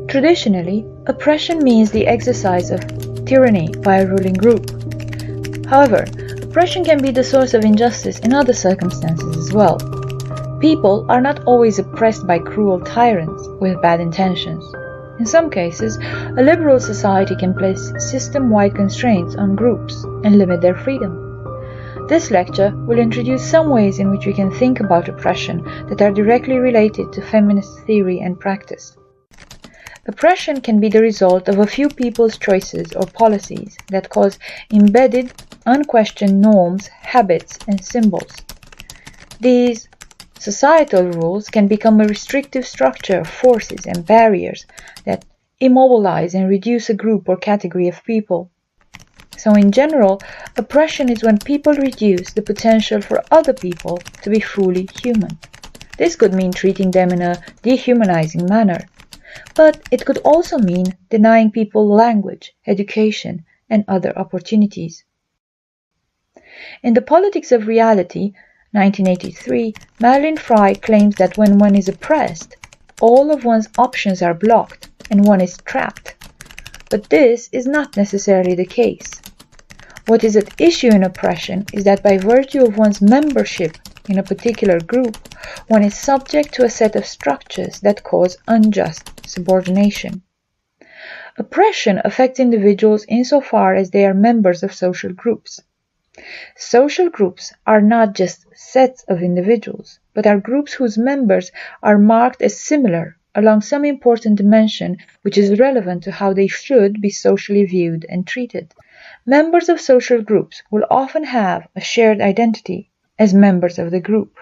Traditionally, oppression means the exercise of tyranny by a ruling group. However, oppression can be the source of injustice in other circumstances as well. People are not always oppressed by cruel tyrants with bad intentions. In some cases, a liberal society can place system-wide constraints on groups and limit their freedom. This lecture will introduce some ways in which we can think about oppression that are directly related to feminist theory and practice. Oppression can be the result of a few people's choices or policies that cause embedded, unquestioned norms, habits, and symbols. These societal rules can become a restrictive structure of forces and barriers that immobilize and reduce a group or category of people. So in general, oppression is when people reduce the potential for other people to be fully human. This could mean treating them in a dehumanizing manner, but it could also mean denying people language, education, and other opportunities. In The Politics of Reality, 1983, Madeline Fry claims that when one is oppressed, all of one's options are blocked and one is trapped. But this is not necessarily the case. What is at issue in oppression is that by virtue of one's membership in a particular group, one is subject to a set of structures that cause unjust subordination. Oppression affects individuals insofar as they are members of social groups. Social groups are not just sets of individuals, but are groups whose members are marked as similar along some important dimension which is relevant to how they should be socially viewed and treated. Members of social groups will often have a shared identity as members of the group.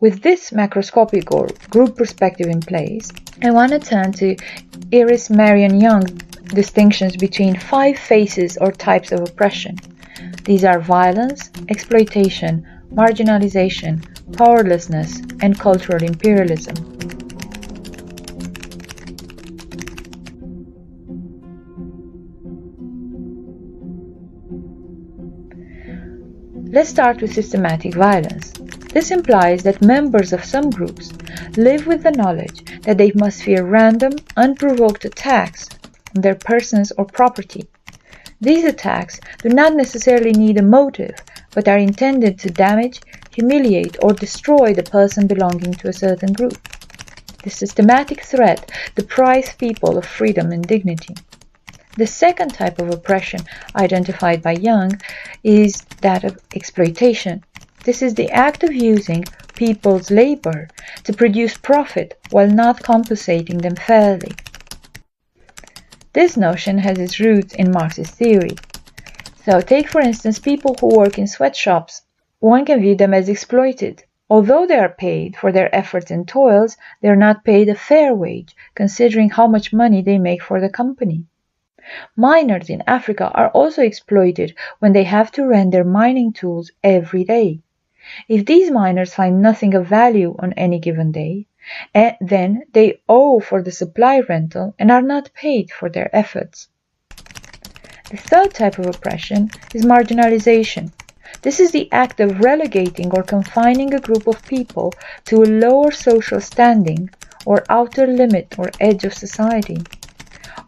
With this macroscopic or group perspective in place, I want to turn to Iris Marion Young's distinctions between 5 phases or types of oppression. These are violence, exploitation, marginalization, powerlessness, and cultural imperialism. Let's start with systematic violence. This implies that members of some groups live with the knowledge that they must fear random, unprovoked attacks on their persons or property. These attacks do not necessarily need a motive, but are intended to damage, humiliate, or destroy the person belonging to a certain group. The systematic threat deprives people of freedom and dignity. The second type of oppression identified by Young is that of exploitation. This is the act of using people's labor to produce profit while not compensating them fairly. This notion has its roots in Marxist theory. So take for instance people who work in sweatshops. One can view them as exploited. Although they are paid for their efforts and toils, they are not paid a fair wage considering how much money they make for the company. Miners in Africa are also exploited when they have to rent their mining tools every day. If these miners find nothing of value on any given day, then they owe for the supply rental and are not paid for their efforts. The third type of oppression is marginalization. This is the act of relegating or confining a group of people to a lower social standing or outer limit or edge of society.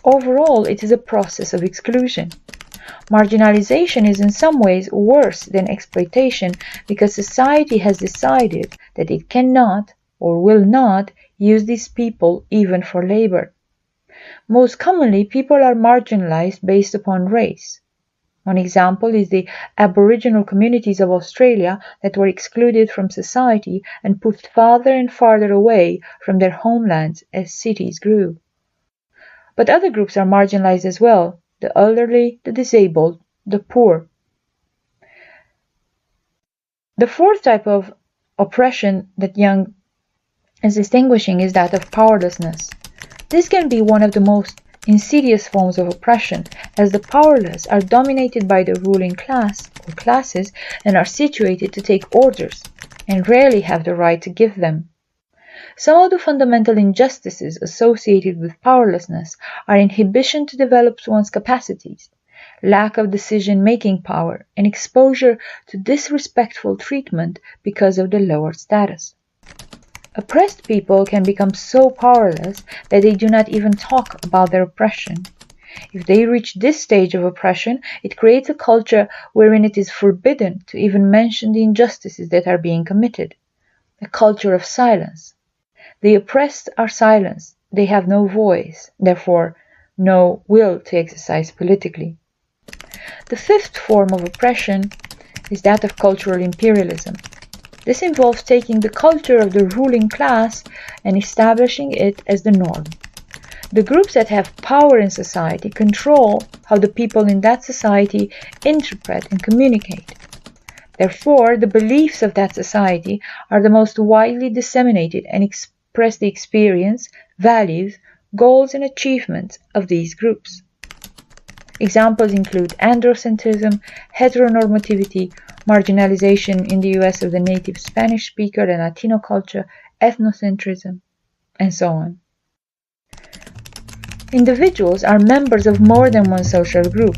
Overall, it is a process of exclusion. Marginalization is in some ways worse than exploitation because society has decided that it cannot or will not use these people even for labor. Most commonly, people are marginalized based upon race. One example is the Aboriginal communities of Australia that were excluded from society and pushed farther and farther away from their homelands as cities grew. But other groups are marginalized as well: the elderly, the disabled, the poor. The fourth type of oppression that Young is distinguishing is that of powerlessness. This can be one of the most insidious forms of oppression, as the powerless are dominated by the ruling class or classes and are situated to take orders, and rarely have the right to give them. Some of the fundamental injustices associated with powerlessness are inhibition to develop one's capacities, lack of decision-making power, and exposure to disrespectful treatment because of the lower status. Oppressed people can become so powerless that they do not even talk about their oppression. If they reach this stage of oppression, it creates a culture wherein it is forbidden to even mention the injustices that are being committed, a culture of silence. The oppressed are silenced, they have no voice, therefore no will to exercise politically. The fifth form of oppression is that of cultural imperialism. This involves taking the culture of the ruling class and establishing it as the norm. The groups that have power in society control how the people in that society interpret and communicate. Therefore, the beliefs of that society are the most widely disseminated and express the experience, values, goals, and achievements of these groups. Examples include androcentrism, heteronormativity, marginalization in the US of the native Spanish speaker and Latino culture, ethnocentrism, and so on. Individuals are members of more than one social group.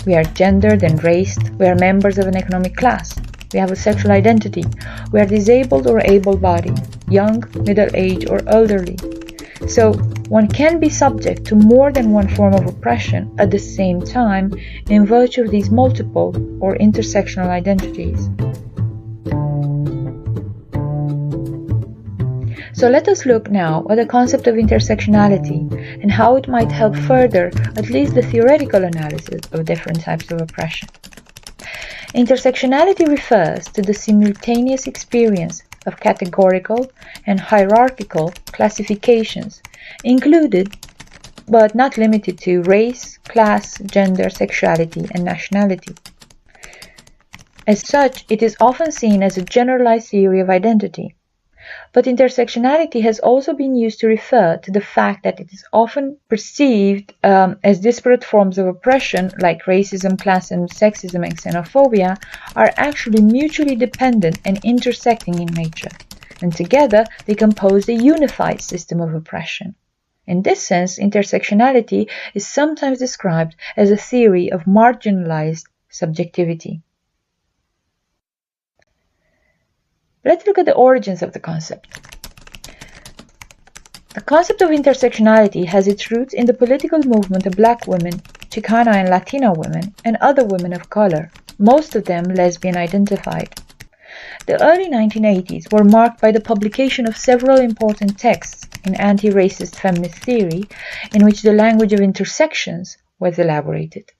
We are gendered and raced, we are members of an economic class, we have a sexual identity, we are disabled or able-bodied, young, middle-aged, or elderly. So, one can be subject to more than one form of oppression at the same time in virtue of these multiple or intersectional identities. So let us look now at the concept of intersectionality and how it might help further at least the theoretical analysis of different types of oppression. Intersectionality refers to the simultaneous experience of categorical and hierarchical classifications included but not limited to race, class, gender, sexuality, and nationality. As such, it is often seen as a generalized theory of identity. But intersectionality has also been used to refer to the fact that it is often perceived as disparate forms of oppression like racism, classism, sexism, and xenophobia are actually mutually dependent and intersecting in nature, and together they compose a unified system of oppression. In this sense, intersectionality is sometimes described as a theory of marginalized subjectivity. Let's look at the origins of the concept. The concept of intersectionality has its roots in the political movement of black women, Chicana and Latina women, and other women of color, most of them lesbian identified. The early 1980s were marked by the publication of several important texts in anti-racist feminist theory in which the language of intersections was elaborated.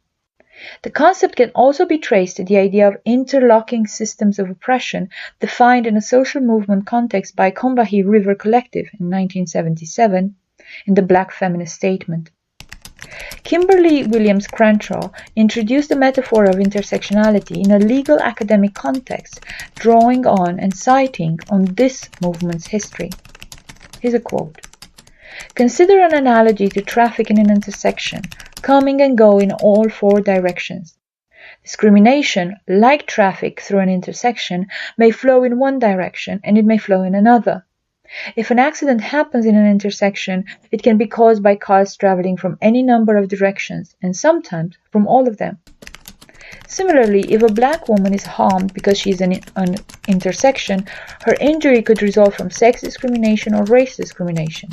The concept can also be traced to the idea of interlocking systems of oppression defined in a social movement context by Combahee River Collective in 1977 in the Black Feminist Statement. Kimberly Williams Crenshaw introduced the metaphor of intersectionality in a legal academic context, drawing on and citing on this movement's history. Here's a quote. Consider an analogy to traffic in an intersection, coming and going in all four directions. Discrimination, like traffic through an intersection, may flow in one direction and it may flow in another. If an accident happens in an intersection, it can be caused by cars traveling from any number of directions, and sometimes from all of them. Similarly, if a black woman is harmed because she is in an intersection, her injury could result from sex discrimination or race discrimination.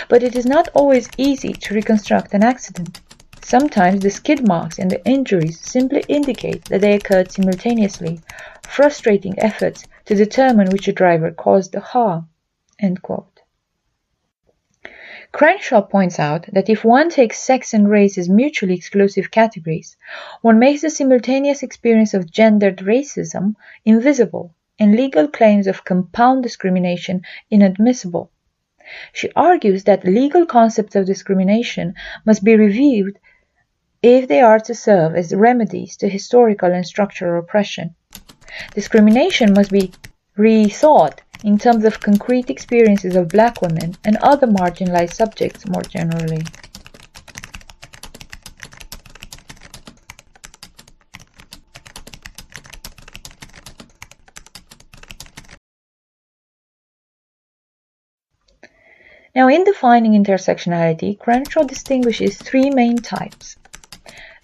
But it is not always easy to reconstruct an accident. Sometimes the skid marks and the injuries simply indicate that they occurred simultaneously, frustrating efforts to determine which driver caused the harm. End quote. Crenshaw points out that if one takes sex and race as mutually exclusive categories, one makes the simultaneous experience of gendered racism invisible and legal claims of compound discrimination inadmissible. She argues that legal concepts of discrimination must be reviewed if they are to serve as remedies to historical and structural oppression. Discrimination must be rethought in terms of concrete experiences of black women and other marginalized subjects more generally. Now, in defining intersectionality, Crenshaw distinguishes three main types.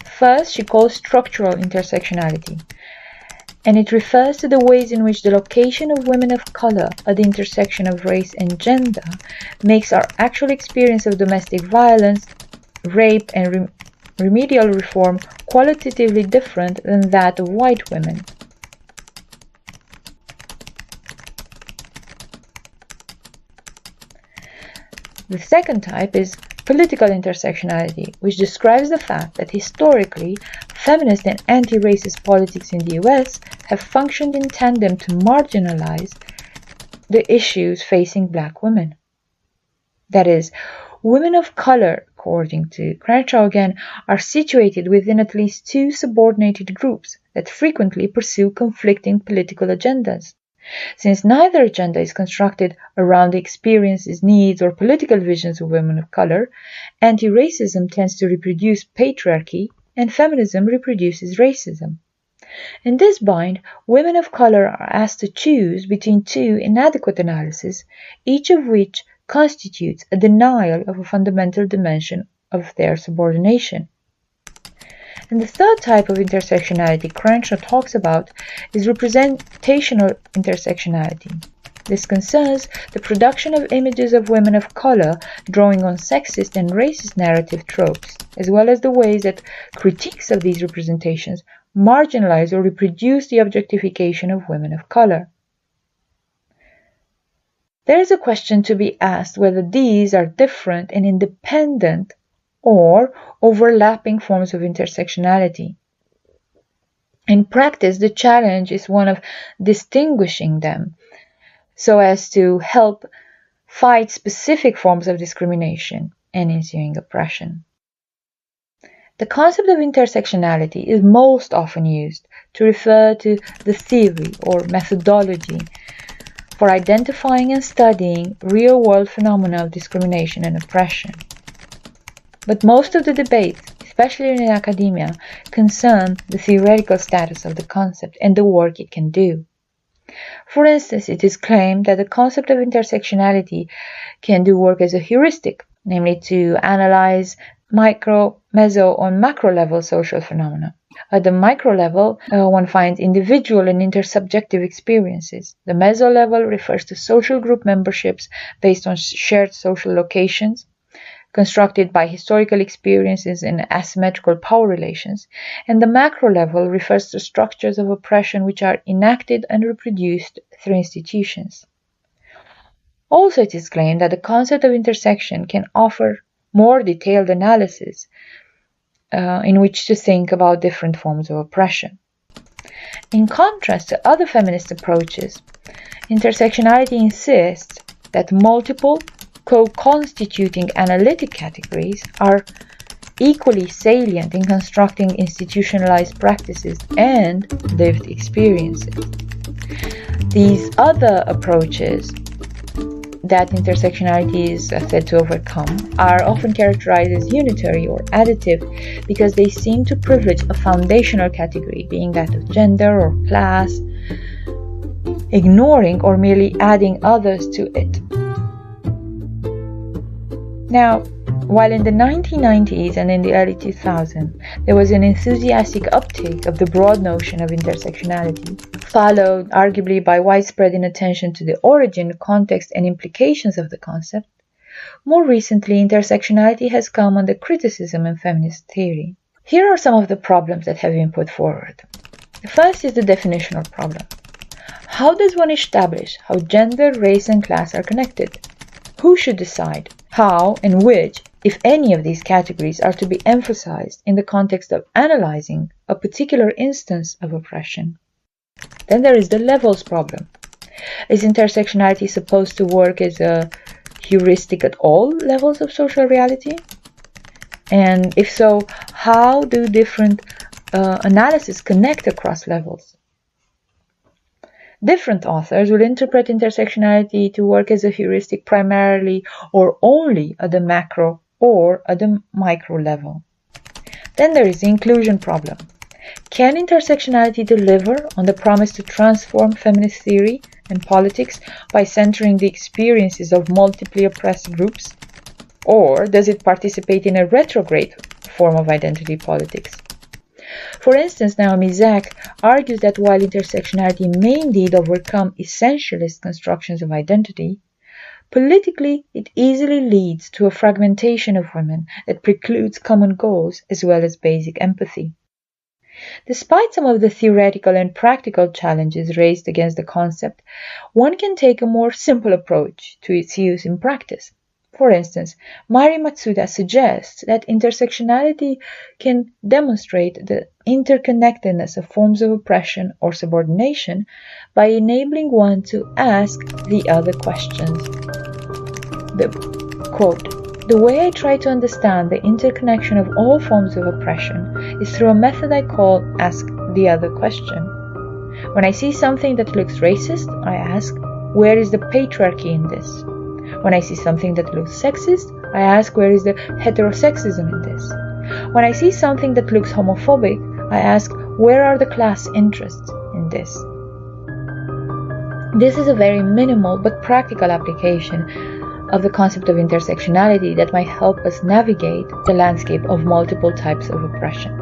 First, she calls structural intersectionality. and it refers to the ways in which the location of women of color at the intersection of race and gender makes our actual experience of domestic violence, rape, and remedial reform qualitatively different than that of white women. The second type is political intersectionality, which describes the fact that historically, feminist and anti-racist politics in the US have functioned in tandem to marginalize the issues facing black women. That is, women of color, according to Crenshaw again, are situated within at least two subordinated groups that frequently pursue conflicting political agendas. Since neither agenda is constructed around the experiences, needs, or political visions of women of color, anti-racism tends to reproduce patriarchy and feminism reproduces racism. In this bind, women of color are asked to choose between two inadequate analyses, each of which constitutes a denial of a fundamental dimension of their subordination. And the third type of intersectionality Crenshaw talks about is representational intersectionality. This concerns the production of images of women of color drawing on sexist and racist narrative tropes, as well as the ways that critiques of these representations marginalize or reproduce the objectification of women of color. There is a question to be asked whether these are different and independent or overlapping forms of intersectionality. In practice, the challenge is one of distinguishing them so as to help fight specific forms of discrimination and ensuing oppression. The concept of intersectionality is most often used to refer to the theory or methodology for identifying and studying real-world phenomena of discrimination and oppression. But most of the debates, especially in academia, concern the theoretical status of the concept and the work it can do. For instance, it is claimed that the concept of intersectionality can do work as a heuristic, namely to analyze micro, meso, and macro level social phenomena. At the micro level, one finds individual and intersubjective experiences. The meso level refers to social group memberships based on shared social locations, constructed by historical experiences and asymmetrical power relations, and the macro level refers to structures of oppression which are enacted and reproduced through institutions. Also, it is claimed that the concept of intersection can offer more detailed analysis in which to think about different forms of oppression. In contrast to other feminist approaches, intersectionality insists that multiple co-constituting analytic categories are equally salient in constructing institutionalized practices and lived experiences. These other approaches that intersectionality is said to overcome are often characterized as unitary or additive because they seem to privilege a foundational category, being that of gender or class, ignoring or merely adding others to it. Now, while in the 1990s and in the early 2000s, there was an enthusiastic uptake of the broad notion of intersectionality, followed arguably by widespread inattention to the origin, context, and implications of the concept, more recently intersectionality has come under criticism in feminist theory. Here are some of the problems that have been put forward. The first is the definitional problem. How does one establish how gender, race, and class are connected? Who should decide how and which, if any, of these categories are to be emphasized in the context of analyzing a particular instance of oppression? Then there is the levels problem. Is intersectionality supposed to work as a heuristic at all levels of social reality? And if so, how do different analyses connect across levels? Different authors will interpret intersectionality to work as a heuristic primarily or only at the macro or at the micro level. Then there is the inclusion problem. Can intersectionality deliver on the promise to transform feminist theory and politics by centering the experiences of multiply oppressed groups? Or does it participate in a retrograde form of identity politics? For instance, Naomi Zak argues that while intersectionality may indeed overcome essentialist constructions of identity, politically it easily leads to a fragmentation of women that precludes common goals as well as basic empathy. Despite some of the theoretical and practical challenges raised against the concept, one can take a more simple approach to its use in practice. For instance, Mari Matsuda suggests that intersectionality can demonstrate the interconnectedness of forms of oppression or subordination by enabling one to ask the other questions. The way I try to understand the interconnection of all forms of oppression is through a method I call Ask the Other Question. When I see something that looks racist, I ask, where is the patriarchy in this? When I see something that looks sexist, I ask, where is the heterosexism in this? When I see something that looks homophobic, I ask, where are the class interests in this? This is a very minimal but practical application of the concept of intersectionality that might help us navigate the landscape of multiple types of oppression.